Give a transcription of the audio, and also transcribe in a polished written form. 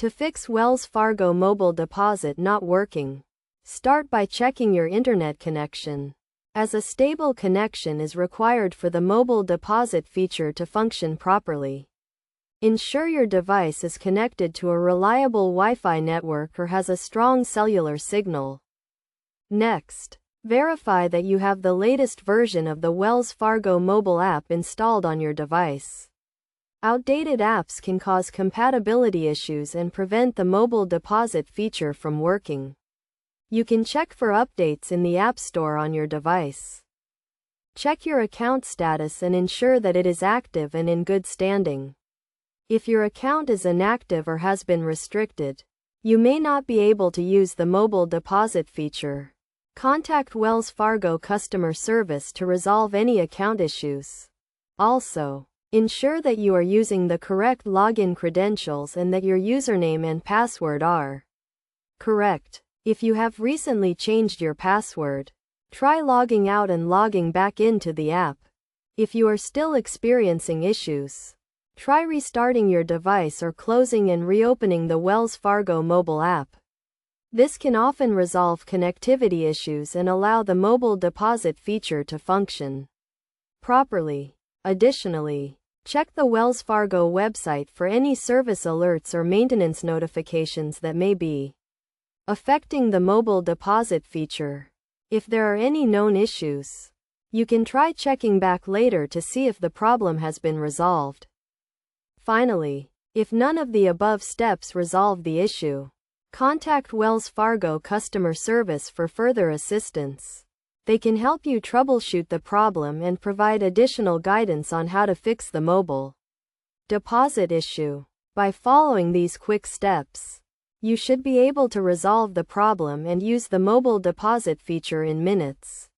To fix Wells Fargo mobile deposit not working, start by checking your internet connection, as a stable connection is required for the mobile deposit feature to function properly. Ensure your device is connected to a reliable Wi-Fi network or has a strong cellular signal. Next, verify that you have the latest version of the Wells Fargo mobile app installed on your device. Outdated apps can cause compatibility issues and prevent the mobile deposit feature from working. You can check for updates in the App Store on your device. Check your account status and ensure that it is active and in good standing. If your account is inactive or has been restricted, you may not be able to use the mobile deposit feature. Contact Wells Fargo customer service to resolve any account issues. Also, ensure that you are using the correct login credentials and that your username and password are correct. If you have recently changed your password, try logging out and logging back into the app. If you are still experiencing issues, try restarting your device or closing and reopening the Wells Fargo mobile app. This can often resolve connectivity issues and allow the mobile deposit feature to function properly. Additionally, check the Wells Fargo website for any service alerts or maintenance notifications that may be affecting the mobile deposit feature. If there are any known issues, you can try checking back later to see if the problem has been resolved. Finally, if none of the above steps resolve the issue, contact Wells Fargo customer service for further assistance. They can help you troubleshoot the problem and provide additional guidance on how to fix the mobile deposit issue. By following these quick steps, you should be able to resolve the problem and use the mobile deposit feature in minutes.